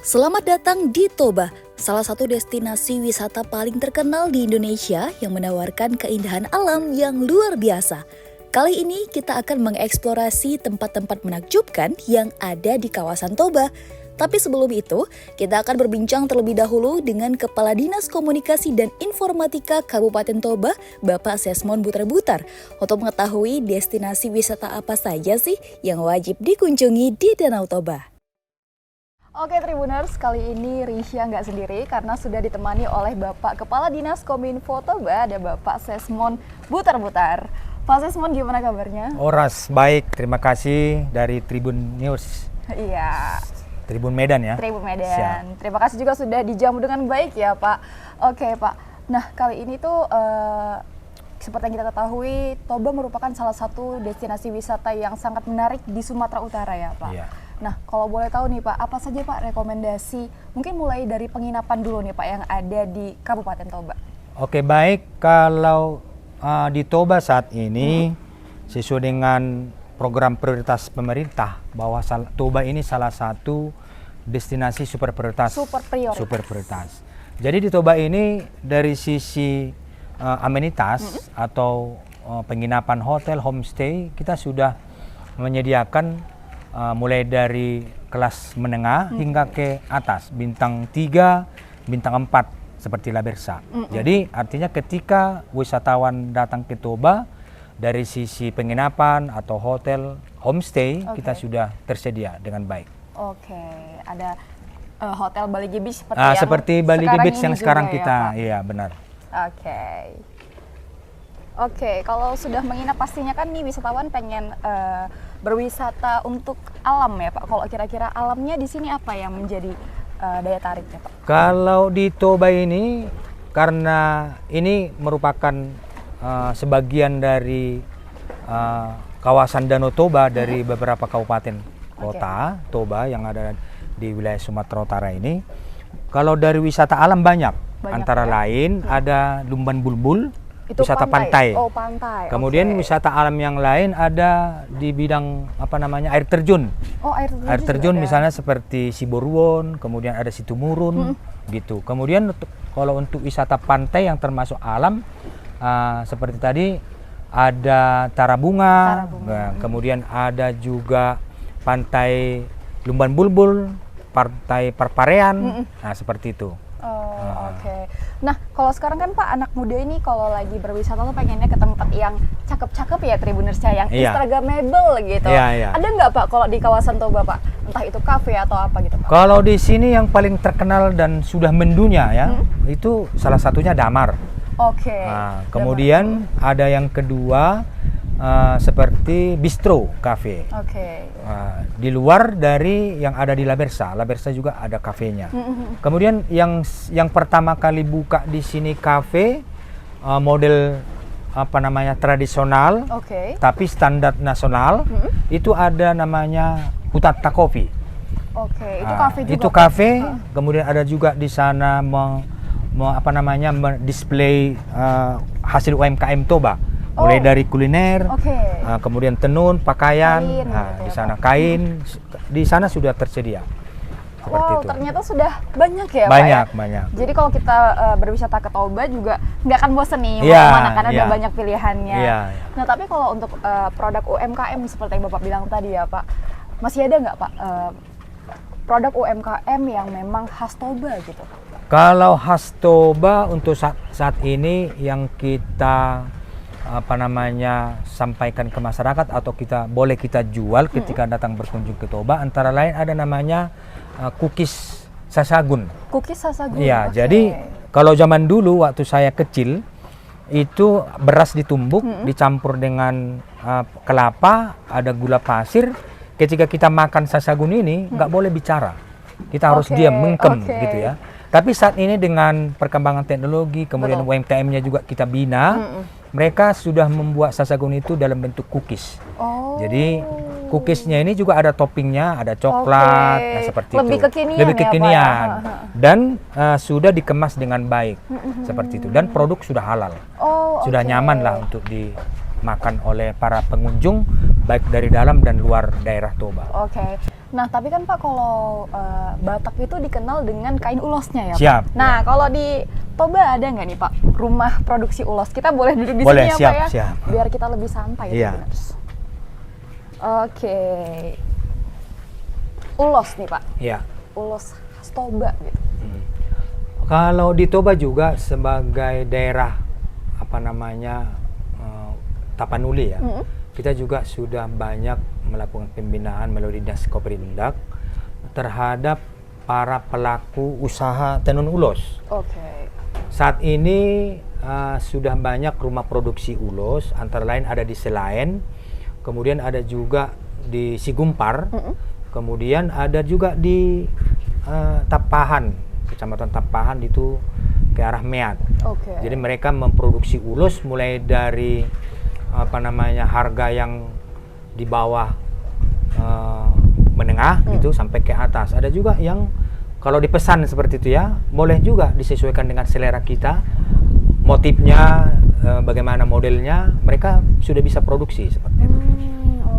Selamat datang di Toba, salah satu destinasi wisata paling terkenal di Indonesia yang menawarkan keindahan alam yang luar biasa. Kali ini kita akan mengeksplorasi tempat-tempat menakjubkan yang ada di kawasan Toba. Tapi sebelum itu, kita akan berbincang terlebih dahulu dengan Kepala Dinas Komunikasi dan Informatika Kabupaten Toba, Bapak Sesmon Butar-Butar, untuk mengetahui destinasi wisata apa saja sih yang wajib dikunjungi di Danau Toba. Oke Tribuners, kali ini Risha nggak sendiri karena sudah ditemani oleh Bapak Kepala Dinas Kominfo Toba, ada Bapak Sesmon Butar-Butar. Pak Sesmon, gimana kabarnya? Oras, baik, terima kasih dari Tribun News. Iya. Tribun Medan ya? Tribun Medan. Siap. Terima kasih juga sudah dijamu dengan baik ya Pak. Oke Pak, nah kali ini tuh seperti yang kita ketahui, Toba merupakan salah satu destinasi wisata yang sangat menarik di Sumatera Utara ya Pak. Iya. Nah, kalau boleh tahu nih Pak, apa saja Pak rekomendasi, mungkin mulai dari penginapan dulu nih Pak yang ada di Kabupaten Toba. Oke, baik, kalau di Toba saat ini sesuai dengan program prioritas pemerintah bahwa Toba ini salah satu destinasi super prioritas. Super prioritas. Jadi di Toba ini dari sisi amenitas atau penginapan hotel, homestay, kita sudah menyediakan mulai dari kelas menengah hingga ke atas, bintang 3, bintang 4 seperti La Bersa. Jadi artinya ketika wisatawan datang ke Toba, dari sisi penginapan atau hotel, homestay, kita sudah tersedia dengan baik. Oke, ada hotel Bali Beach seperti Bali Beach yang sekarang kita, ya, iya benar. Oke, kalau sudah menginap pastinya kan nih wisatawan pengen berwisata untuk alam ya Pak. Kalau kira-kira alamnya di sini apa yang menjadi daya tariknya Pak? Kalau di Toba ini, karena ini merupakan sebagian dari kawasan Danau Toba dari beberapa kabupaten kota Toba yang ada di wilayah Sumatera Utara ini. Kalau dari wisata alam banyak antara lain ada Lumban Bulbul. Itu wisata pantai. Oh, pantai. Kemudian wisata alam yang lain ada di bidang air terjun. Oh, air terjun misalnya seperti Siboruon, kemudian ada Situmurun gitu. Kemudian kalau untuk wisata pantai yang termasuk alam seperti tadi ada Tarabunga. Nah, kemudian ada juga pantai Lumban Bulbul, pantai Parparean. Nah, seperti itu. Oke. Nah, kalau sekarang kan Pak, anak muda ini kalau lagi berwisata tuh pengennya ke tempat yang cakep-cakep ya Tribuners, yang instagramable gitu. Ada nggak Pak kalau di kawasan Toba Pak? Entah itu kafe atau apa gitu Pak? Kalau di sini yang paling terkenal dan sudah mendunia ya, itu salah satunya Damar. Oke. Nah, kemudian ada yang kedua seperti Bistro Cafe. Di luar dari yang ada di La Bersa juga ada kafenya. Kemudian yang pertama kali buka di sini kafe model tradisional, tapi standar nasional, itu ada namanya Hutatta Coffee. Itu kafe juga. Itu kafe. Kemudian ada juga di sana display hasil UMKM Toba. Mulai dari kuliner, kemudian tenun, pakaian, di sana kain, di sana sudah tersedia. Wow, ternyata sudah banyak ya Pak? Banyak. Jadi kalau kita berwisata ke Toba juga nggak akan bosen nih mau kemana, karena ada banyak pilihannya. Nah, tapi kalau untuk produk UMKM seperti yang Bapak bilang tadi ya Pak, masih ada nggak Pak produk UMKM yang memang khas Toba gitu? Kalau khas Toba untuk saat ini yang kita sampaikan ke masyarakat atau boleh kita jual ketika datang berkunjung ke Toba, antara lain ada namanya cookies sasagun. Cookies sasagun. Iya, jadi kalau zaman dulu waktu saya kecil itu beras ditumbuk dicampur dengan kelapa, ada gula pasir. Ketika kita makan sasagun ini nggak boleh bicara, kita harus diam mengkem gitu ya. Tapi saat ini dengan perkembangan teknologi, kemudian UMKM-nya juga kita bina. Mereka sudah membuat sasagun itu dalam bentuk cookies. Jadi cookiesnya ini juga ada toppingnya, ada coklat, seperti lebih itu. Kekinian lebih kekinian. Ya, Dan sudah dikemas dengan baik, seperti itu. Dan produk sudah halal, sudah nyaman lah untuk dimakan oleh para pengunjung, baik dari dalam dan luar daerah Toba. Nah, tapi kan Pak, kalau Batak itu dikenal dengan kain ulosnya ya, Pak? Siap. Nah, kalau di Toba ada nggak nih Pak rumah produksi ulos? Kita boleh duduk di Boleh, sini ya siap, Pak ya? siap. Biar kita lebih santai. Iya. Beginners. Oke. Ulos nih Pak. Ya. Ulos khas Toba gitu. Kalau di Toba juga sebagai daerah apa namanya Tapanuli ya, kita juga sudah banyak melakukan pembinaan melalui Dinas Koperindak terhadap para pelaku usaha tenun ulos. Oke. Saat ini sudah banyak rumah produksi ulos, antara lain ada di Selaen, kemudian ada juga di Sigumpar, kemudian ada juga di Tapahan, Kecamatan Tapahan itu ke arah Meat. Oke. Jadi mereka memproduksi ulos mulai dari apa namanya harga yang di bawah menengah gitu sampai ke atas. Ada juga yang kalau dipesan seperti itu ya, boleh juga disesuaikan dengan selera kita. Motifnya, bagaimana modelnya, mereka sudah bisa produksi seperti itu.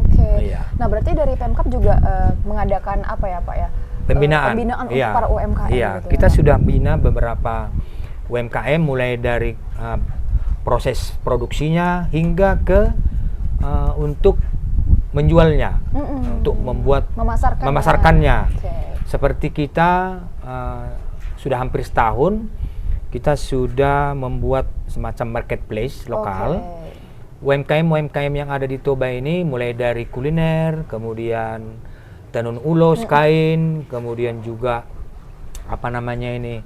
Oke. Iya. Nah, berarti dari Pemkab juga mengadakan apa ya Pak ya? Pembinaan. Pembinaan untuk Iya. para UMKM Iya, gitu kita ya, Pak? sudah bina beberapa UMKM mulai dari proses produksinya hingga ke untuk menjualnya, untuk membuat memasarkannya. Oke. Seperti kita sudah hampir setahun kita sudah membuat semacam marketplace lokal. UMKM yang ada di Toba ini mulai dari kuliner, kemudian tenun ulos, kain, kemudian juga apa namanya ini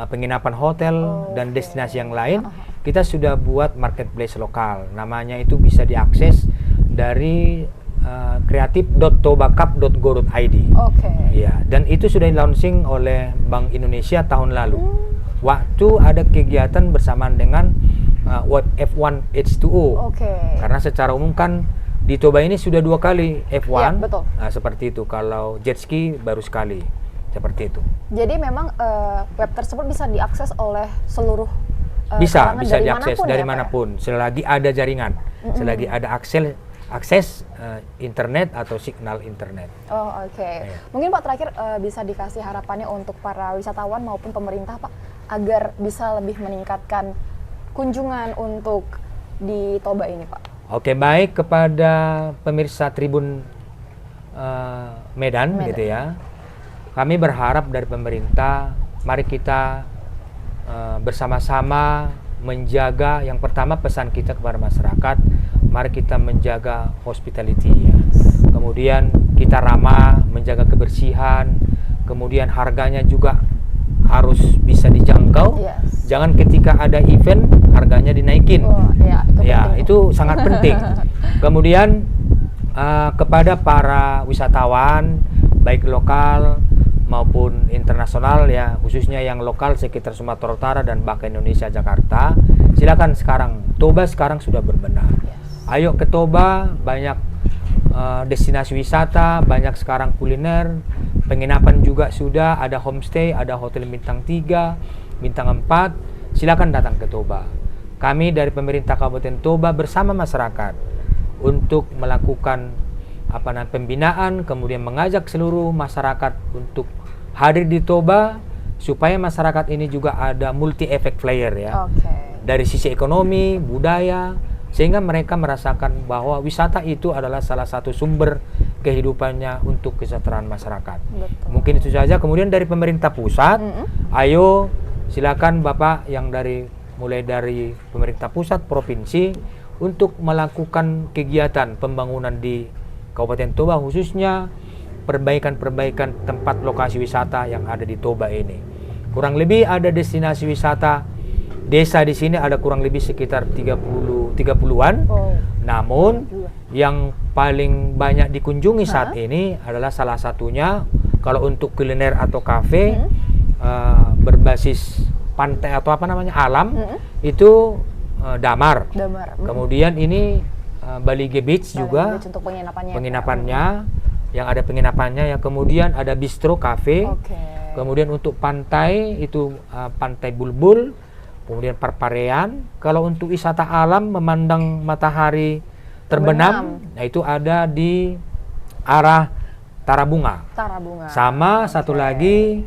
penginapan hotel dan destinasi yang lain, kita sudah buat marketplace lokal. Namanya itu bisa diakses dari kreatif.tobacap.go.id. Oke. Ya, dan itu sudah di-launching oleh Bank Indonesia tahun lalu. Waktu ada kegiatan bersamaan dengan F1 H2O. Oke. Karena secara umum kan di Toba ini sudah 2 kali F1. Ya, betul. Nah, seperti itu. Kalau jet ski baru sekali. Seperti itu. Jadi memang web tersebut bisa diakses oleh seluruh Bisa kalangan dari diakses manapun dari ya, Pak, ya? manapun, selagi ada jaringan, selagi ada akses internet atau signal internet. Oh, oke. Iya. Mungkin Pak terakhir bisa dikasih harapannya untuk para wisatawan maupun pemerintah Pak agar bisa lebih meningkatkan kunjungan untuk di Toba ini Pak. Oke, baik kepada pemirsa Tribun Medan gitu ya. Kami berharap dari pemerintah, mari kita bersama-sama menjaga, yang pertama pesan kita kepada masyarakat, mari kita menjaga hospitality ya. Kemudian kita ramah, menjaga kebersihan, kemudian harganya juga harus bisa dijangkau. Yes. Jangan ketika ada event harganya dinaikin. Oh, ya, itu Ya, penting. itu sangat penting. Kemudian kepada para wisatawan baik lokal maupun internasional ya, khususnya yang lokal sekitar Sumatera Utara dan bahkan Indonesia, Jakarta, silakan sekarang. Toba sekarang sudah berbenah. Ayo ke Toba, banyak destinasi wisata, banyak sekarang kuliner, penginapan juga sudah, ada homestay, ada hotel bintang 3, bintang 4. Silakan datang ke Toba. Kami dari pemerintah Kabupaten Toba bersama masyarakat untuk melakukan pembinaan, kemudian mengajak seluruh masyarakat untuk hadir di Toba supaya masyarakat ini juga ada multi effect player ya. Dari sisi ekonomi, budaya, sehingga mereka merasakan bahwa wisata itu adalah salah satu sumber kehidupannya untuk kesejahteraan masyarakat. Betul. Mungkin itu saja. Kemudian dari pemerintah pusat, ayo silakan Bapak yang mulai dari pemerintah pusat, provinsi untuk melakukan kegiatan pembangunan di Kabupaten Toba, khususnya perbaikan-perbaikan tempat lokasi wisata yang ada di Toba ini. Kurang lebih ada destinasi wisata desa di sini ada kurang lebih sekitar 30-an. Namun yang paling banyak dikunjungi saat ini adalah salah satunya kalau untuk kuliner atau kafe berbasis pantai atau alam itu Damar. Kemudian ini Balige Beach juga Beach untuk penginapannya yang ada penginapannya ya. Kemudian ada bistro cafe. Kemudian untuk pantai itu Pantai Bulbul, kemudian Parparean. Kalau untuk wisata alam memandang matahari terbenam, nah itu ada di arah Tarabunga. Tarabunga. Sama satu lagi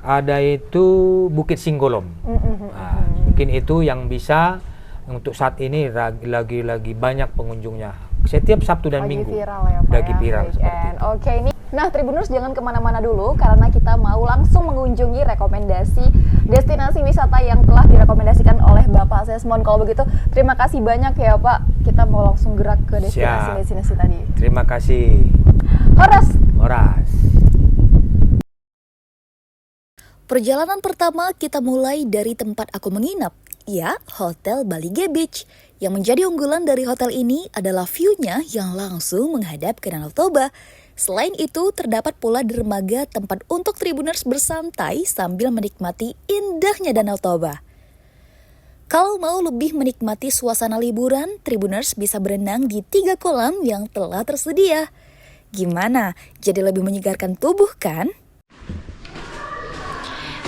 ada itu Bukit Singgolom. Nah, mungkin itu yang bisa untuk saat ini lagi banyak pengunjungnya. Setiap Sabtu dan lagi Minggu. Viral ya, Pak, lagi ya? viral seperti itu. Oke, ini. Nah, Tribuners jangan kemana-mana dulu karena kita mau langsung mengunjungi rekomendasi destinasi wisata yang telah direkomendasikan oleh Bapak Sesmon. Kalau begitu, terima kasih banyak ya Pak. Kita mau langsung gerak ke destinasi-destinasi tadi. Terima kasih. Horas. Horas. Perjalanan pertama kita mulai dari tempat aku menginap, ya Hotel Balige Beach. Yang menjadi unggulan dari hotel ini adalah view-nya yang langsung menghadap ke Danau Toba. Selain itu, terdapat pula dermaga tempat untuk Tribuners bersantai sambil menikmati indahnya Danau Toba. Kalau mau lebih menikmati suasana liburan, Tribuners bisa berenang di 3 kolam yang telah tersedia. Gimana? Jadi lebih menyegarkan tubuh kan?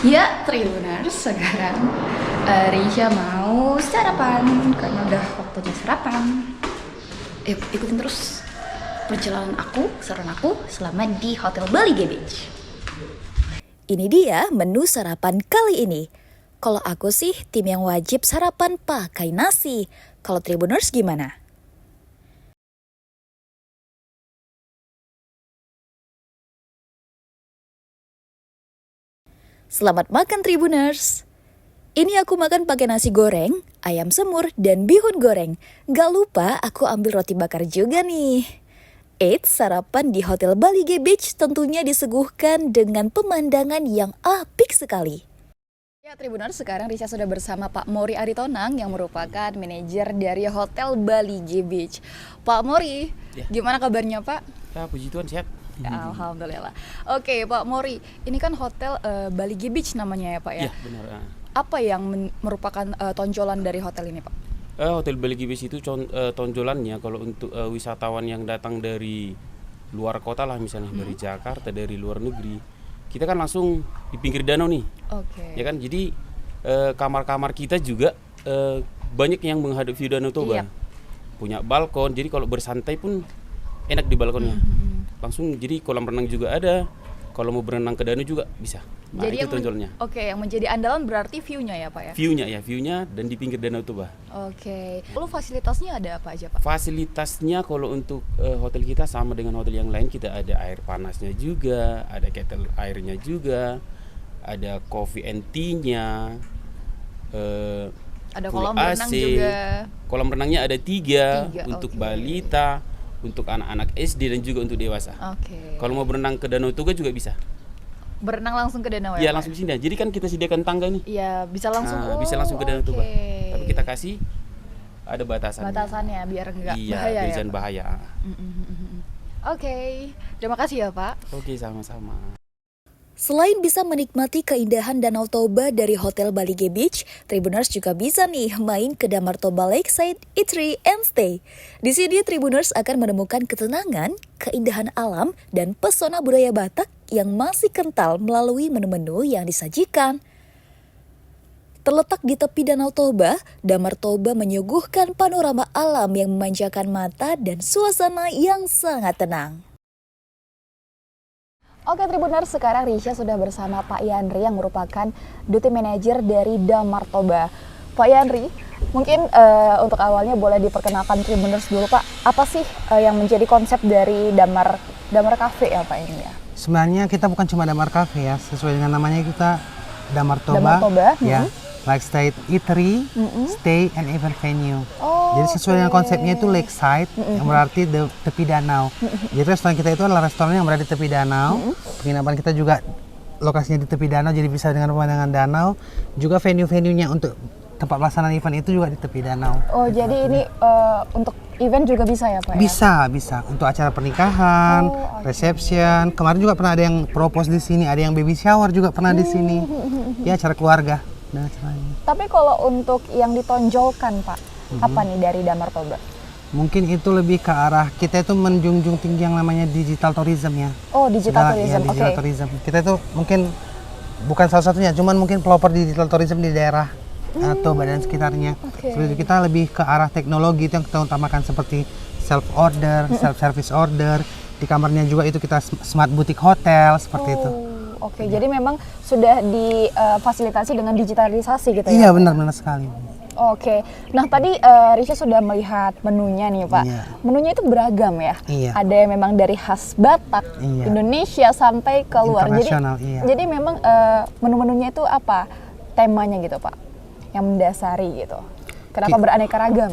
Ya, Tribuners, sekarang Risha mau sarapan karena udah waktunya sarapan. Ikutin terus perjalanan aku, keseruan aku selama di Hotel Balige Beach. Ini dia menu sarapan kali ini. Kalau aku sih tim yang wajib sarapan pakai nasi. Kalau Tribuners gimana? Selamat makan Tribuners. Ini aku makan pakai nasi goreng, ayam semur, dan bihun goreng. Gak lupa aku ambil roti bakar juga nih. Eits, sarapan di Hotel Balige Beach tentunya disuguhkan dengan pemandangan yang apik sekali. Ya Tribuners, sekarang Risha sudah bersama Pak Mori Aritonang yang merupakan manajer dari Hotel Balige Beach. Pak Mori, Ya. gimana kabarnya Pak? Ya, puji Tuhan sehat. Ya, Alhamdulillah. Oke Pak Mori, ini kan Hotel Balige Beach namanya ya Pak ya? Ya, benar. Apa yang merupakan tonjolan dari hotel ini Pak? Hotel Balige Beach itu tonjolannya kalau untuk wisatawan yang datang dari luar kota lah, misalnya dari Jakarta, dari luar negeri, kita kan langsung di pinggir danau nih. Oke. Ya kan, jadi kamar-kamar kita juga banyak yang menghadap view Danau Toba. Iya. Punya balkon, jadi kalau bersantai pun enak di balkonnya. Langsung, jadi kolam renang juga ada. Kalau mau berenang ke danau juga bisa. Nah, Jadi itu tonjolnya. yang menjadi andalan berarti view-nya ya Pak ya? View-nya dan di pinggir Danau Toba. Oke. Lalu fasilitasnya ada apa aja Pak? Fasilitasnya kalau untuk hotel kita sama dengan hotel yang lain, kita ada air panasnya juga, ada kettle airnya juga, ada coffee and tea-nya, Ada full kolam renang AC. juga. Kolam renangnya ada tiga untuk oke. balita, untuk anak-anak SD dan juga untuk dewasa. Oke. Kalau mau berenang ke Danau Toba juga bisa. Berenang langsung ke danau Ya ya? Pak? langsung sini. Jadi kan kita sediakan tangga nih. Iya, bisa langsung. Nah, bisa langsung ke Danau Toba. Tapi kita kasih ada batasannya. Batasannya biar enggak Iya, bahaya biar ya. jangan Pak? bahaya. Oke. Terima kasih ya Pak. Oke, sama-sama. Selain bisa menikmati keindahan Danau Toba dari Hotel Balige Beach, Tribuners juga bisa nih main ke Damar Toba Lakeside Eatery and Stay. Di sini Tribuners akan menemukan ketenangan, keindahan alam, dan pesona budaya Batak yang masih kental melalui menu-menu yang disajikan. Terletak di tepi Danau Toba, Damar Toba menyuguhkan panorama alam yang memanjakan mata dan suasana yang sangat tenang. Oke Tribuners, sekarang Risha sudah bersama Pak Yandri yang merupakan Duty Manager dari Damar Toba. Pak Yandri, mungkin untuk awalnya boleh diperkenalkan Tribuners dulu Pak. Apa sih yang menjadi konsep dari Damar Cafe ya Pak ini ya? Sebenarnya kita bukan cuma Damar Cafe ya, sesuai dengan namanya kita Damar Toba. Damar Toba, Ya, Lakeside Eatery, Stay and Event Venue. Oh, Jadi sesuai dengan konsepnya itu Lakeside, yang berarti tepi danau. Jadi restoran kita itu adalah restoran yang berada di tepi danau. Penginapan kita juga lokasinya di tepi danau, jadi bisa dengan pemandangan danau. Juga venue-venuenya untuk tempat pelaksanaan event itu juga di tepi danau. Oh, jadi ini untuk event juga bisa ya Pak? Bisa. Untuk acara pernikahan, reception. Kemarin juga pernah ada yang propose di sini, ada yang baby shower juga pernah di sini. Ya, acara keluarga dan acaranya. Tapi kalau untuk yang ditonjolkan Pak, apa nih dari Damar Toba? Mungkin itu lebih ke arah kita itu menjunjung tinggi yang namanya digital tourism ya. Oh, digital tourism, Ya, digital oke. tourism. Kita itu mungkin bukan salah satunya, cuman mungkin pelopor digital tourism di daerah atau badan sekitarnya. Oke. Seperti itu, kita lebih ke arah teknologi itu yang kita utamakan seperti self order, self service order, Di kamarnya juga itu kita smart boutique hotel seperti itu. Oke, jadi memang sudah difasilitasi dengan digitalisasi gitu ya? Iya, benar-benar sekali. Oke, nah tadi Risha sudah melihat menunya nih Pak. Iya. Menunya itu beragam ya. Iya. Ada yang memang dari khas Batak, Iya. Indonesia sampai ke luar. Internasional, iya. Jadi memang menu-menunya itu apa temanya gitu Pak? Yang mendasari gitu. Kenapa beraneka ragam?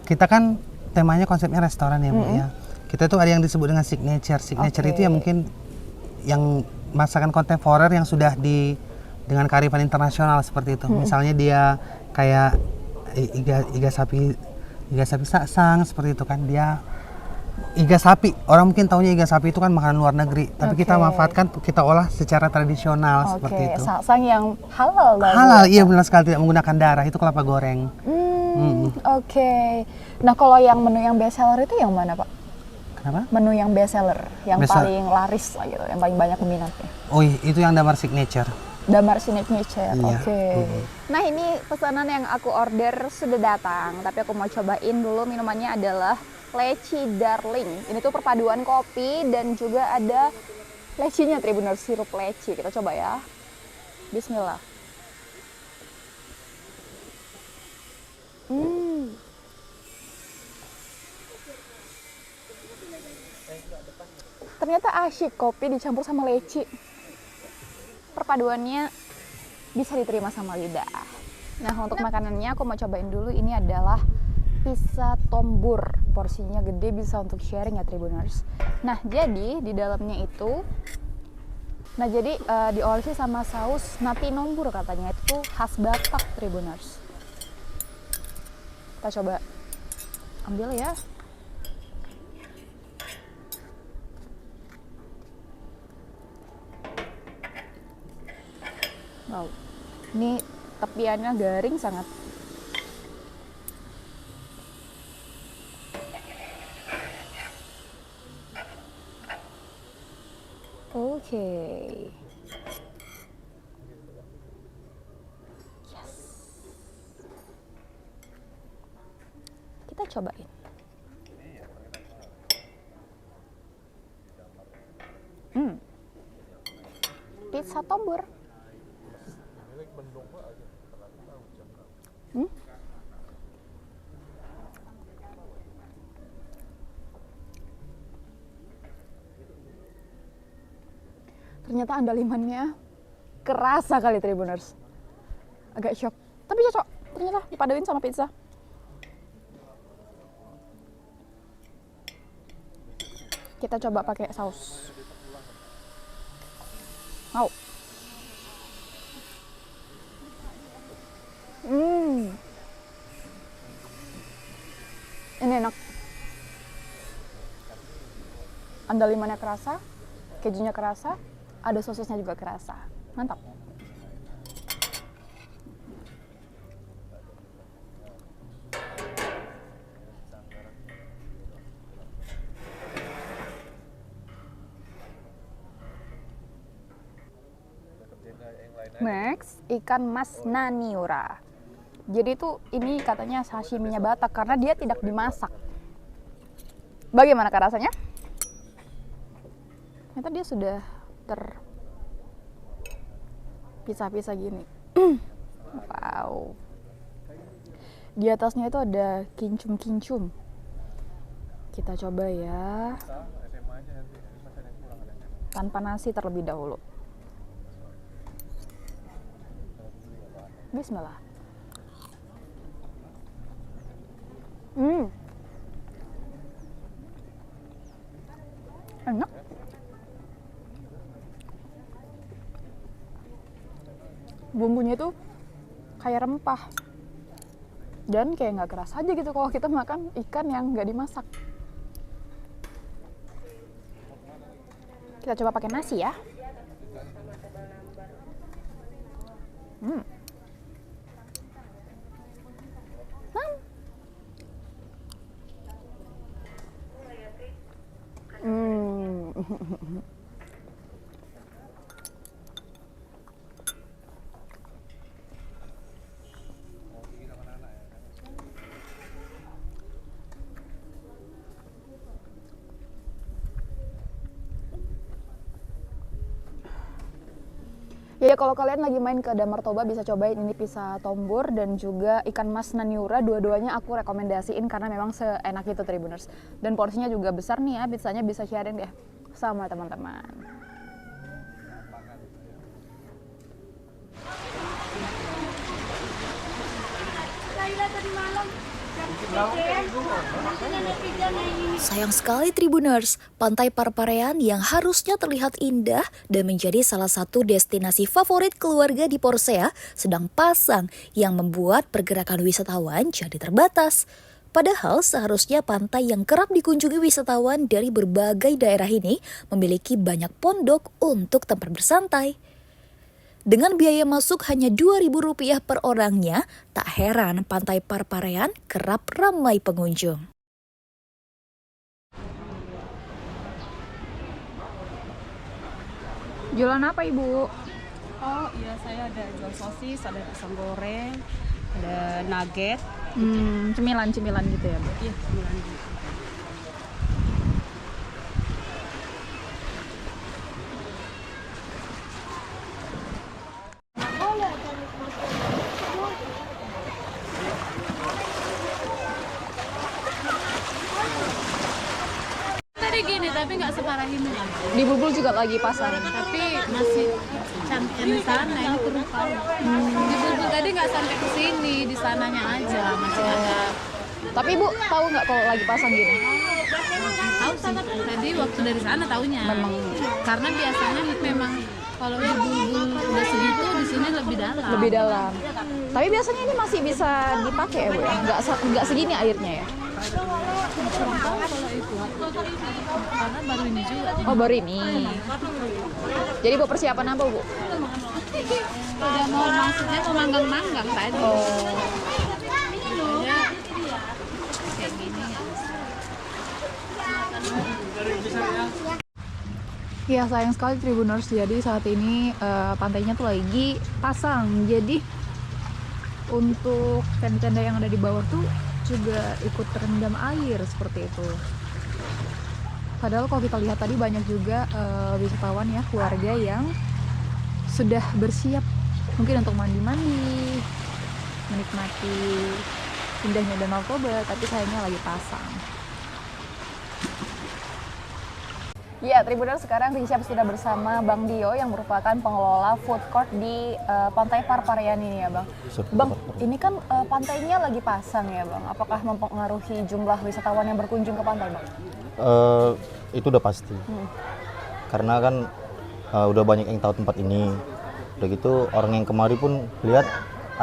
Kita kan temanya konsepnya restoran ya Bu ya. Kita tuh ada yang disebut dengan signature. Signature itu ya mungkin yang masakan kontemporer yang sudah dengan kearifan internasional seperti itu. Misalnya dia kayak iga sapi saksang seperti itu kan. Dia iga sapi, orang mungkin taunya iga sapi itu kan makanan luar negeri, tapi kita manfaatkan, kita olah secara tradisional seperti itu. Saksang yang halal dong. Halal, iya benar sekali, tidak menggunakan darah, itu kelapa goreng. Oke. Nah kalau yang menu yang best seller itu yang mana Pak? Kenapa? Menu yang best seller, yang Best paling laris lah gitu, yang paling banyak peminatnya. Oh itu yang damar signature. Damar signature, Iya. oke. Nah ini pesanan yang aku order sudah datang, tapi aku mau cobain dulu minumannya adalah Leci Darling. Ini tuh perpaduan kopi dan juga ada lecinya, Tribuners, sirup leci. Kita coba ya. Bismillah. Ternyata asyik kopi dicampur sama leci. Perpaduannya bisa diterima sama lidah. Nah untuk makanannya aku mau cobain dulu. Ini adalah pizza tombur. Porsinya gede, bisa untuk sharing ya Tribuners. Nah jadi di dalamnya itu, diolesi sama saus nati nombur katanya. Itu khas Batak Tribuners. Kita coba ambil ya. Wow, ini tepiannya garing sangat. Oke. Yes. Kita cobain. Pizza tombur. Ternyata andalimannya kerasa kali Tribuners. Agak shock, tapi cocok. Ternyata dipaduin sama pizza. Kita coba pakai saus. Mau. Ini enak. Andalimannya kerasa, kejunya kerasa, ada sosisnya juga kerasa. Mantap. Next, ikan mas naniura. Jadi ini katanya sashiminya Batak karena dia tidak dimasak. Bagaimana rasanya? Ternyata dia sudah terpisah-pisah gini. Wow. Di atasnya itu ada kincum-kincum. Kita coba ya. Tanpa nasi terlebih dahulu. Bismillah. Enak. Bumbunya itu kayak rempah dan kayak nggak keras aja gitu kalau kita makan ikan yang nggak dimasak. Kita coba pakai nasi ya. Ya, kalau kalian lagi main ke Damar Toba bisa cobain ini pizza tombur dan juga ikan mas naniura. Dua-duanya aku rekomendasiin karena memang seenak itu Tribuners. Dan porsinya juga besar nih ya, pizzanya bisa sharing deh sama teman-teman. Sayang sekali Tribuners, Pantai Parparean yang harusnya terlihat indah dan menjadi salah satu destinasi favorit keluarga di Porsea sedang pasang yang membuat pergerakan wisatawan jadi terbatas. Padahal seharusnya pantai yang kerap dikunjungi wisatawan dari berbagai daerah ini memiliki banyak pondok untuk tempat bersantai. Dengan biaya masuk hanya Rp2.000 per orangnya, tak heran Pantai Parparean kerap ramai pengunjung. Jualan apa Ibu? Oh iya, saya ada jual sosis, ada pisang goreng, ada nugget. Cemilan-cemilan gitu ya Bu? Iya, cemilan gitu. Tadi gini, tapi nggak separah ini. Di Bulbul juga lagi pasar. Tapi masih cantik di sana, ini turun kali. Di Bulbul tadi nggak sampai ke sini, di sananya aja masih ada. Tapi Ibu tahu nggak kalau lagi pasang gini? Tahu sih, tadi waktu dari sana taunya. Karena biasanya memang kalau di Bulbul udah segitu, di sini lebih dalam. Lebih dalam. Tapi biasanya ini masih bisa dipakai ya Bu ya? Nggak segini airnya ya? Kurang tahu kalau itu. Karena baru ini juga. Oh baru ini. Jadi Bu persiapan apa Bu? Udah mau maksudnya mau manggang-manggang tadi. Oh. Soalnya kayak gini. Ya sayang sekali Tribuners, jadi saat ini pantainya tuh lagi pasang. Jadi untuk tenda-tenda yang ada di bawah tuh juga ikut terendam air seperti itu. Padahal kalau kita lihat tadi banyak juga wisatawan ya, keluarga yang sudah bersiap mungkin untuk mandi-mandi, menikmati indahnya Danau Toba, tapi sayangnya lagi pasang. Ya, Tribuners, sekarang Rizab sudah bersama Bang Dio yang merupakan pengelola food court di Pantai Parparean ini ya Bang. Bang, ini kan pantainya lagi pasang ya Bang. Apakah mempengaruhi jumlah wisatawan yang berkunjung ke pantai Bang? Itu udah pasti. Karena kan udah banyak yang tahu tempat ini. Udah gitu orang yang kemari pun lihat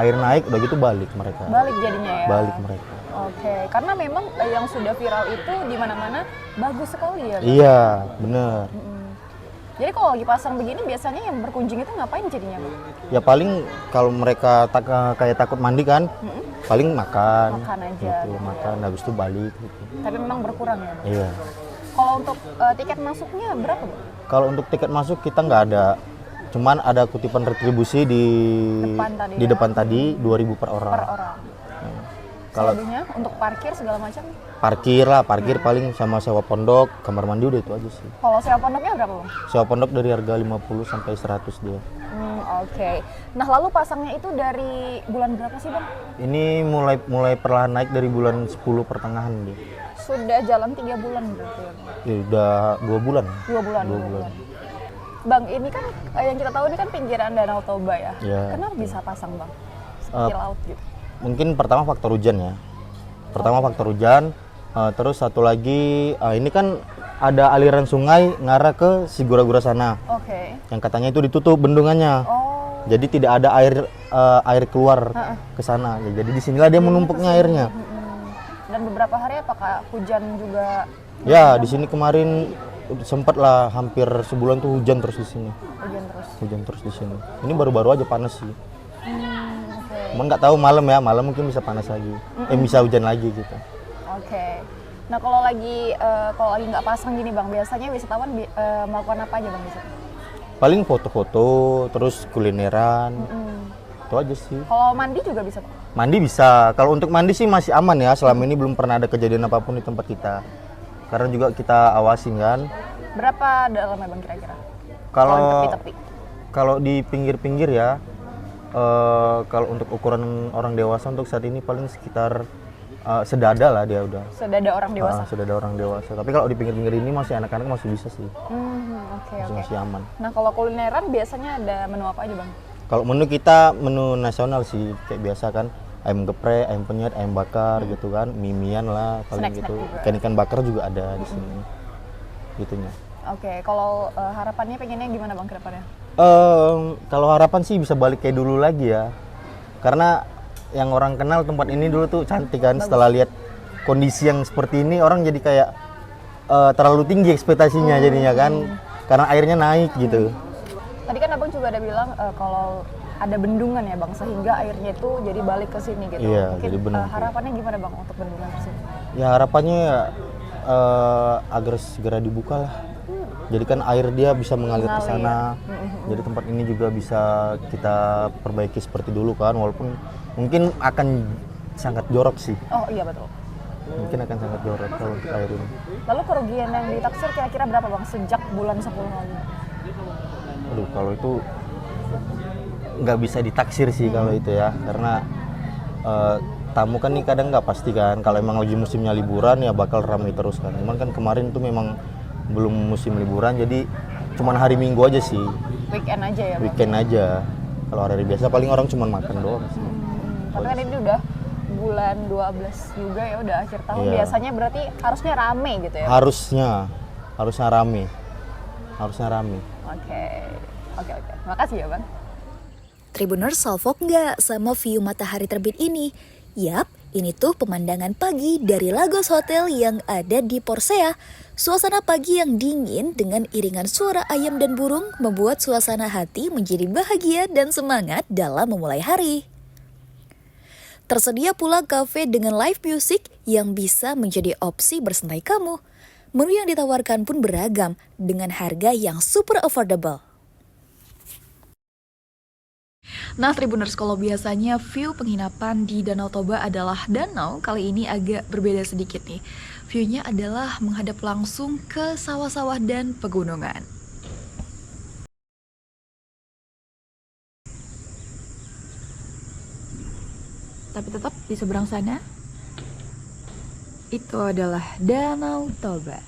air naik, udah gitu balik mereka. Balik jadinya ya? Balik mereka. Oke, karena memang yang sudah viral itu di mana-mana bagus sekali ya Bang? Iya, bener. Jadi kalau lagi pasang begini biasanya yang berkunjung itu ngapain jadinya Bang? Ya paling kalau mereka kayak takut mandi kan, paling makan. Makan aja. Gitu, makan, habis itu balik. Gitu. Tapi memang berkurang ya Bang? Iya. Kalau untuk tiket masuknya berapa Bang? Kalau untuk tiket masuk kita nggak ada. Cuman ada kutipan retribusi di depan tadi 2.000 per orang. Per orang. Kalau selebihnya untuk parkir segala macam? Parkir paling sama sewa pondok, kamar mandi udah itu aja sih. Kalau sewa pondoknya berapa Bang? Sewa pondok dari harga 50 sampai 100 dia. Oke. Nah lalu pasangnya itu dari bulan berapa sih Bang? Ini mulai perlahan naik dari bulan 10 pertengahan dia. Sudah jalan 3 bulan berarti ya Bang? Ya, udah 2 bulan. 2 bulan. Bang, ini kan yang kita tahu ini kan pinggiran Danau Toba ya. Ya. Kenapa bisa pasang Bang? Seperti laut gitu. Mungkin pertama faktor hujan ya. Faktor hujan. Terus satu lagi ini kan ada aliran sungai ngarah ke Sigura-gura sana. Oke. Yang katanya itu ditutup bendungannya. Oh. Jadi tidak ada air keluar ke sana. Ya, jadi disinilah dia menumpuknya airnya. Dan beberapa hari apakah hujan juga? Ya, di sini kemarin sempat lah hampir sebulan tuh hujan terus di sini. Hujan terus di sini. Ini baru-baru aja panas sih. Cuman nggak tahu malam mungkin bisa panas lagi. Bisa hujan lagi gitu. Oke. Nah kalau lagi nggak pasang gini Bang, biasanya wisatawan melakukan apa aja Bang di situ? Paling foto-foto, terus kulineran. Itu aja sih. Kalau mandi juga bisa Bang? Mandi bisa. Kalau untuk mandi sih masih aman ya. Selama ini belum pernah ada kejadian apapun di tempat kita. Karena juga kita awasin kan. Berapa dalamnya Bang kira-kira? Kalau tepi-tepi? Kalau di pinggir-pinggir ya, kalau untuk ukuran orang dewasa untuk saat ini paling sekitar sedada lah dia udah. Sedada orang dewasa. Sedada orang dewasa. Tapi kalau di pinggir-pinggir ini masih anak-anak masih bisa sih. Oke. Masih aman. Nah kalau kulineran biasanya ada menu apa aja bang? Kalau menu kita menu nasional sih kayak biasa kan, ayam geprek, ayam penyet, ayam bakar gitu kan, mimian lah paling Snack-snack gitu. juga. Ikan-ikan bakar juga ada di sini. Gitunya. Oke, kalau harapannya pengennya gimana bang ke depannya? Kalau harapan sih bisa balik kayak dulu lagi ya. Karena yang orang kenal tempat ini dulu tuh cantik kan. Setelah lihat kondisi yang seperti ini, orang jadi kayak terlalu tinggi ekspektasinya jadinya kan. Karena airnya naik gitu. Tadi kan abang juga ada bilang kalau ada bendungan ya bang, sehingga airnya itu jadi balik ke sini gitu. Iya, Mungkin jadi benar. harapannya gimana bang untuk bendungan tersebut? Ya harapannya agar segera dibuka lah. Jadi kan air dia bisa mengalir ke sana. Jadi tempat ini juga bisa kita perbaiki seperti dulu kan, walaupun mungkin akan sangat jorok sih. Oh iya betul. Mungkin akan sangat jorok kalau untuk air ini. Lalu kerugian yang ditaksir kira-kira berapa bang sejak bulan 10 lalu? Aduh, kalau itu nggak bisa ditaksir sih kalau itu ya, karena tamu kan nih kadang nggak pasti kan. Kalau emang lagi musimnya liburan ya bakal ramai terus kan. Cuman kan kemarin tuh memang belum musim liburan, jadi cuman hari Minggu aja sih. Weekend aja ya bang? Weekend aja. Kalau hari biasa paling orang cuman makan doang sih. Tapi kan ini udah bulan 12 juga ya, udah akhir tahun. Iya. Biasanya berarti harusnya rame gitu ya? Harusnya rame. Oke. Makasih ya bang. Tribuners salfok nggak sama view matahari terbit ini? Yap, ini tuh pemandangan pagi dari Lagos Hotel yang ada di Porsea. Suasana pagi yang dingin dengan iringan suara ayam dan burung membuat suasana hati menjadi bahagia dan semangat dalam memulai hari. Tersedia pula kafe dengan live music yang bisa menjadi opsi bersantai kamu. Menu yang ditawarkan pun beragam dengan harga yang super affordable. Nah Tribuners, kalau biasanya view penginapan di Danau Toba adalah danau, kali ini agak berbeda sedikit nih. View-nya adalah menghadap langsung ke sawah-sawah dan pegunungan. Tapi tetap di seberang sana, itu adalah Danau Toba.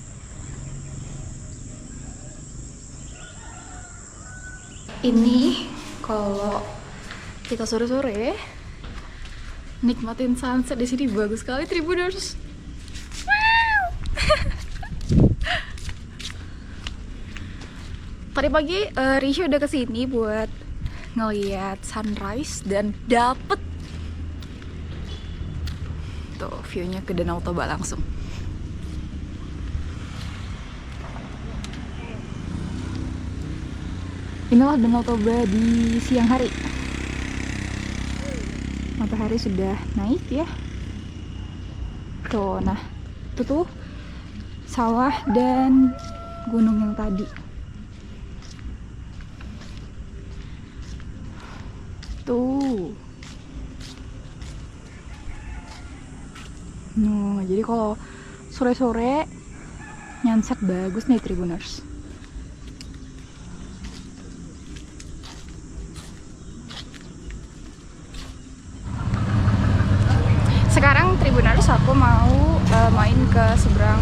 Ini kalau kita sore-sore nikmatin sunset di sini bagus sekali Tribuners. Tadi pagi Risha udah kesini buat ngeliat sunrise dan dapet tuh view-nya ke Danau Toba langsung. Inilah Danau Toba di siang hari. Matahari sudah naik ya. Tuh, nah itu tuh sawah dan gunung yang tadi. Tuh. Nah, jadi kalau sore-sore nyanset bagus nih Tribuners. Sekarang Tribuners aku mau main ke seberang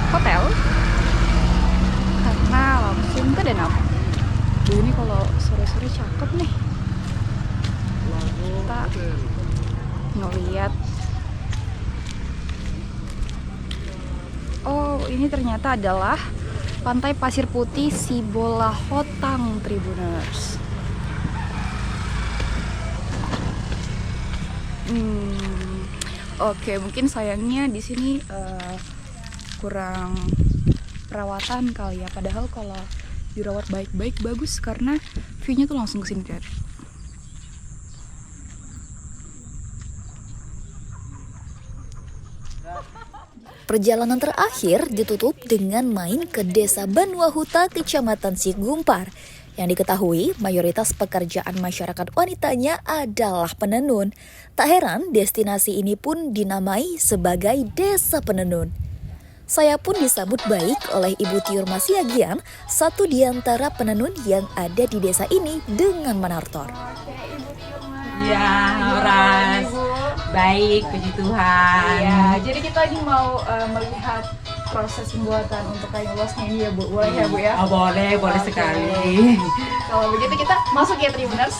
hotel karena langsung ke danau. Ini kalau sore-sore cakep nih. Kita ngeliat. Oh, ini ternyata adalah Pantai Pasir Putih Sibolahotang Tribuners. Oke, mungkin sayangnya di sini kurang perawatan kali ya. Padahal kalau dirawat baik-baik bagus karena view-nya tuh langsung ke sini kan. Perjalanan terakhir ditutup dengan main ke Desa Banuahuta, Kecamatan Sigumpar. Yang diketahui, mayoritas pekerjaan masyarakat wanitanya adalah penenun. Tak heran, destinasi ini pun dinamai sebagai Desa Penenun. Saya pun disambut baik oleh Ibu Tiur Masiagian, satu di antara penenun yang ada di desa ini dengan menartor. Ya, Horas. Baik, puji Tuhan. Iya, jadi kita lagi mau melihat proses pembuatan untuk kain ulasnya ini ya Bu. Boleh ya Bu ya? Oh, boleh Oke. sekali. Kalau begitu kita masuk ya Tribuners.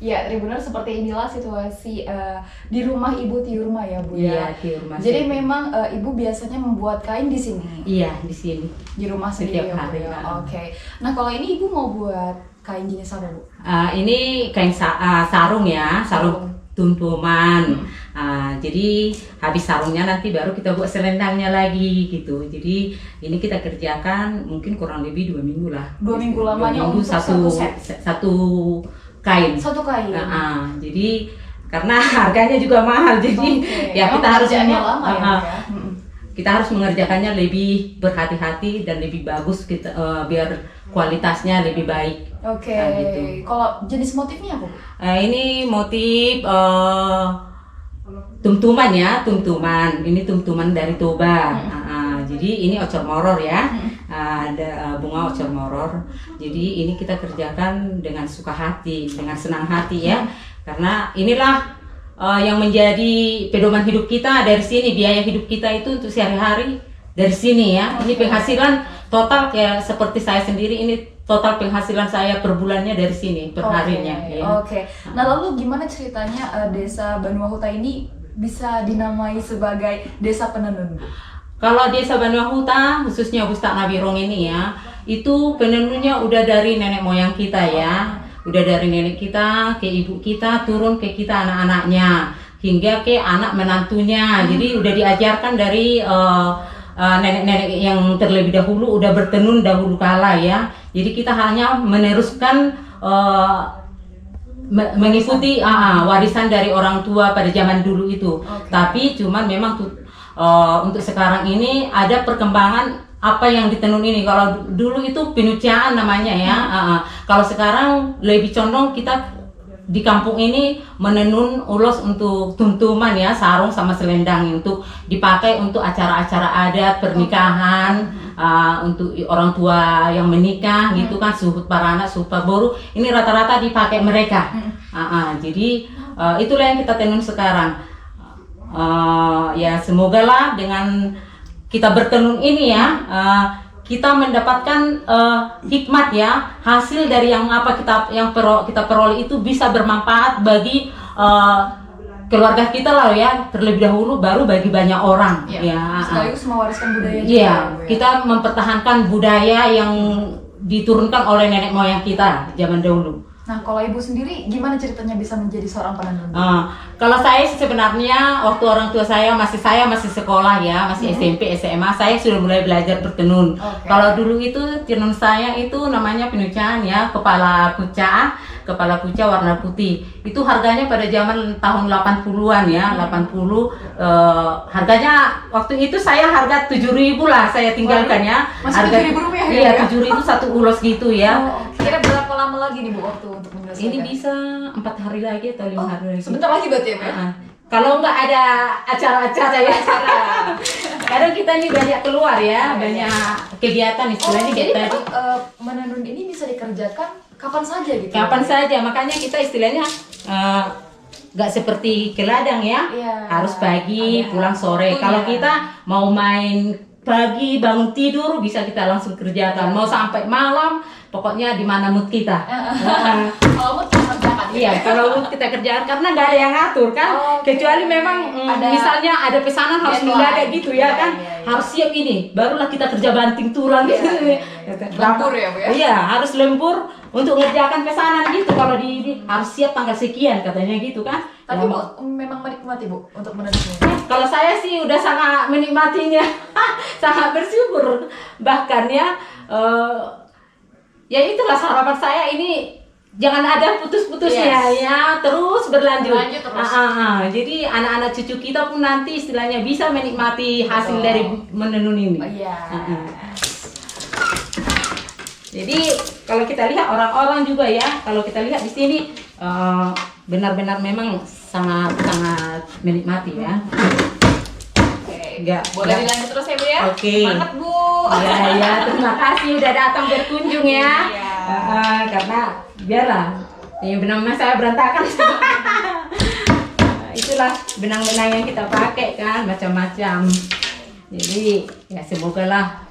Ya, Tribuners, seperti inilah situasi di rumah Ibu Tiurma ya Bu ya. Iya, di rumah. Jadi memang Ibu biasanya membuat kain di sini. Iya, di sini. Di rumah sendiri Setiap ya Bu hari, ya. ya. Oke. Nah, kalau ini Ibu mau buat kain jenis apa Bu? Ini kain sarung ya, sarung tuntuman. Jadi habis sarungnya nanti baru kita buat selendangnya lagi gitu. Jadi ini kita kerjakan mungkin kurang lebih 2 minggu lah. 2 minggu lamanya 2 minggu untuk satu set? satu kain. Satu kain. Jadi karena harganya juga mahal, jadi Oke. ya Emang kita harus pekerjaannya lama ya, Bu ya? kita harus mengerjakannya lebih berhati-hati dan lebih bagus kita biar kualitasnya lebih baik. Oke. Nah, gitu. Kalau jenis motifnya apa Bu? Ini motif tumtuman ya, tumtuman. Ini tumtuman dari Toba. Jadi ini ocor moror ya, ada bunga ocor moror. Jadi ini kita kerjakan dengan suka hati, dengan senang hati ya, karena inilah yang menjadi pedoman hidup kita dari sini. Biaya hidup kita itu untuk sehari-hari dari sini ya. Ini penghasilan total kayak seperti saya sendiri, ini total penghasilan saya per bulannya dari sini, per harinya. Ya. Oke. Nah, lalu gimana ceritanya Desa Banuahuta ini bisa dinamai sebagai desa penenun, Bu? Kalau desa Banuahuta, khususnya Bustak Nabirong ini ya, itu penenunnya udah dari nenek moyang kita ya. Udah dari nenek kita, ke ibu kita, turun ke kita anak-anaknya, hingga ke anak menantunya. Jadi udah diajarkan dari nenek-nenek yang terlebih dahulu, udah bertenun dahulu kala ya. Jadi kita hanya meneruskan mengikuti warisan dari orang tua pada zaman dulu itu. Tapi cuman memang untuk sekarang ini ada perkembangan apa yang ditenun ini. Kalau dulu itu pinucaan namanya ya. Kalau sekarang lebih condong kita di kampung ini menenun ulos untuk tuntuman ya, sarung sama selendang untuk dipakai untuk acara-acara adat pernikahan, untuk orang tua yang menikah gitu kan, suhut parana, suhut paboru, ini rata-rata dipakai mereka. Jadi itulah yang kita tenun sekarang. Ya semoga lah dengan kita bertenun ini ya, kita mendapatkan hikmat ya, hasil dari yang apa kita peroleh itu bisa bermanfaat bagi keluarga kita lah ya, terlebih dahulu baru bagi banyak orang ya. Sekaligus mewariskan budaya juga. Iya, kita mempertahankan budaya yang diturunkan oleh nenek moyang kita zaman dahulu. Nah, kalau Ibu sendiri gimana ceritanya bisa menjadi seorang penenun? Kalau saya sebenarnya waktu orang tua saya masih sekolah ya, masih SMP, SMA, saya sudah mulai belajar bertenun. Kalau dulu itu tenun saya itu namanya pinucaan ya, kepala kuca warna putih. Itu harganya pada zaman tahun 80-an ya, 80. Harganya waktu itu saya harga 7.000 lah saya tinggalkan ya. Masih Harga 7.000 rupiah ya? Iya, 7.000 satu ulos gitu ya. Kira berapa lama lagi nih Bu waktu untuk menyelesaikan? Ini bisa 4 hari lagi atau 5 hari lagi. Sebentar lagi berarti ya Bu ya? Kalau nggak ada acara-acara ya. Kadang kita ini banyak keluar ya, banyak kegiatan istilahnya Jadi kita. menenun ini bisa dikerjakan kapan saja gitu? Kapan saja, makanya kita istilahnya nggak seperti ke ladang ya. Harus pagi, pulang sore. Kalau kita mau main pagi, bangun tidur, bisa kita langsung kerjakan. Mau sampai malam, pokoknya di mana mood kita. Kalau mood kita kerjakan. Iya, kalau mood kita kerjakan karena nggak ada yang ngatur kan. Kecuali memang misalnya ada pesanan harus mendadak gitu ya kan. Harus siap ini, barulah kita kerja banting tulang gitu. Lembur ya Bu ya? Iya, harus lembur untuk ngerjakan pesanan gitu. Kalau harus siap tanggal sekian katanya gitu kan. Tapi Bu memang menikmati Bu untuk menenunnya? Kalau saya sih udah sangat menikmatinya, sangat bersyukur. Bahkan ya, ya itulah harapan saya ini jangan ada putus-putusnya ya, terus berlanjut. Terus. Jadi anak-anak cucu kita pun nanti istilahnya bisa menikmati hasil dari menenun ini. Jadi kalau kita lihat orang-orang juga ya, kalau kita lihat di sini benar-benar memang sangat menikmati ya. Boleh dilanjut terus ya Bu ya? Oke. Semangat Bu. Iya, terima kasih udah datang berkunjung ya. Iya. Karena biarlah ini benang emas saya berantakan. Itulah benang-benang yang kita pakai kan, macam-macam. Jadi ya semoga lah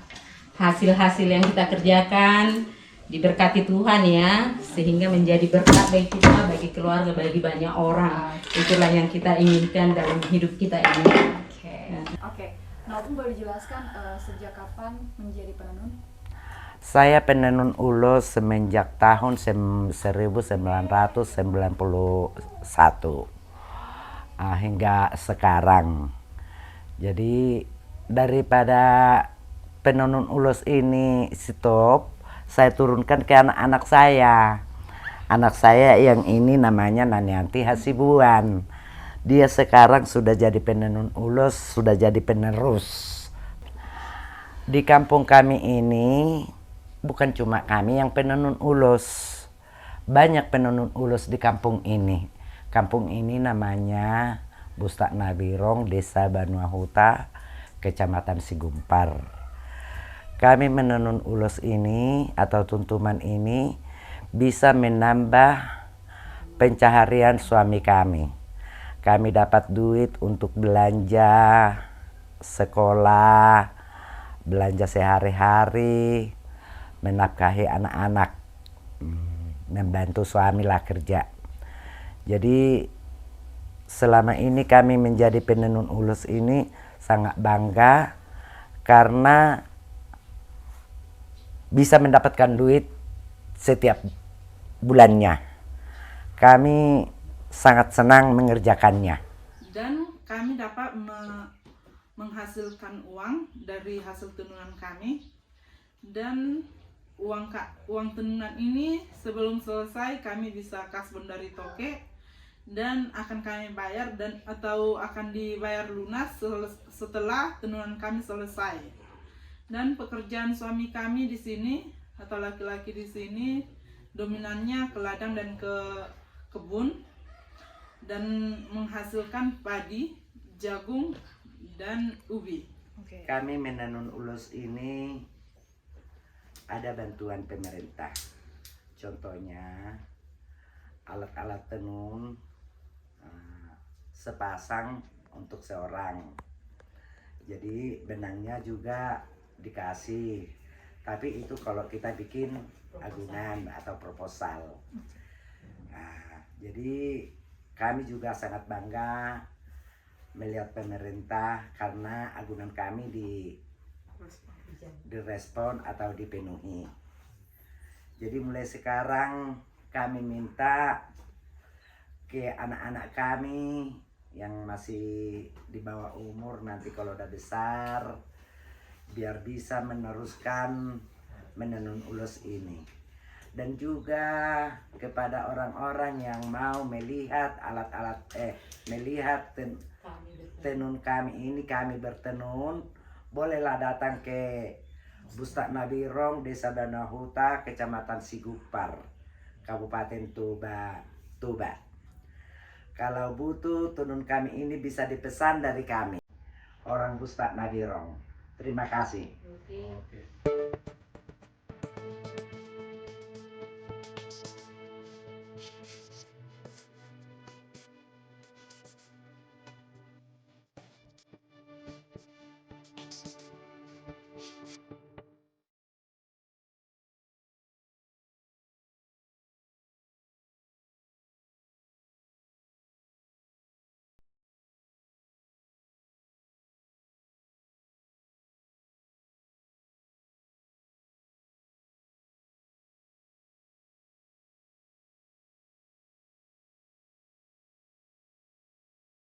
hasil-hasil yang kita kerjakan diberkati Tuhan ya, sehingga menjadi berkat bagi kita, bagi keluarga, bagi banyak orang. Itulah yang kita inginkan dalam hidup kita ini. Oke. Nah, Opung boleh dijelaskan sejak kapan menjadi penenun? Saya penenun ulos semenjak tahun 1991 hingga sekarang. Jadi daripada penenun ulos ini stop, saya turunkan ke anak-anak saya. Anak saya yang ini namanya Nanianti Hasibuan. Dia sekarang sudah jadi penenun ulos, sudah jadi penerus. Di kampung kami ini bukan cuma kami yang penenun ulos. Banyak penenun ulos di kampung ini. Kampung ini namanya Bustak Nabirong, Desa Banuahuta, Kecamatan Sigumpar. Kami menenun ulos ini atau tuntuman ini bisa menambah pencaharian suami kami. Kami dapat duit untuk belanja sekolah, belanja sehari-hari, menafkahi anak-anak, membantu suami lah kerja. Jadi selama ini kami menjadi penenun ulos ini sangat bangga karena bisa mendapatkan duit setiap bulannya. Kami sangat senang mengerjakannya. Dan kami dapat menghasilkan uang dari hasil tenunan kami. Dan uang tenunan ini sebelum selesai kami bisa kasbon dari toke dan akan kami bayar atau akan dibayar lunas setelah tenunan kami selesai. Dan pekerjaan suami kami di sini atau laki-laki di sini dominannya ke ladang dan ke kebun dan menghasilkan padi, jagung dan ubi. Kami menenun ulos ini ada bantuan pemerintah. Contohnya alat-alat tenun sepasang untuk seorang. Jadi benangnya juga dikasih. Tapi itu kalau kita bikin agunan atau proposal. Jadi kami juga sangat bangga melihat pemerintah karena agunan kami direspon atau dipenuhi. Jadi mulai sekarang kami minta ke anak-anak kami yang masih di bawah umur nanti kalau udah besar biar bisa meneruskan menenun ulos ini. Dan juga kepada orang-orang yang mau melihat melihat tenun kami ini, kami bertenun, bolehlah datang ke Bustak Nabirong, Desa Banuahuta, Kecamatan Sigumpar, Kabupaten Toba. Kalau butuh tenun kami ini bisa dipesan dari kami, orang Bustak Nabirong. Terima kasih.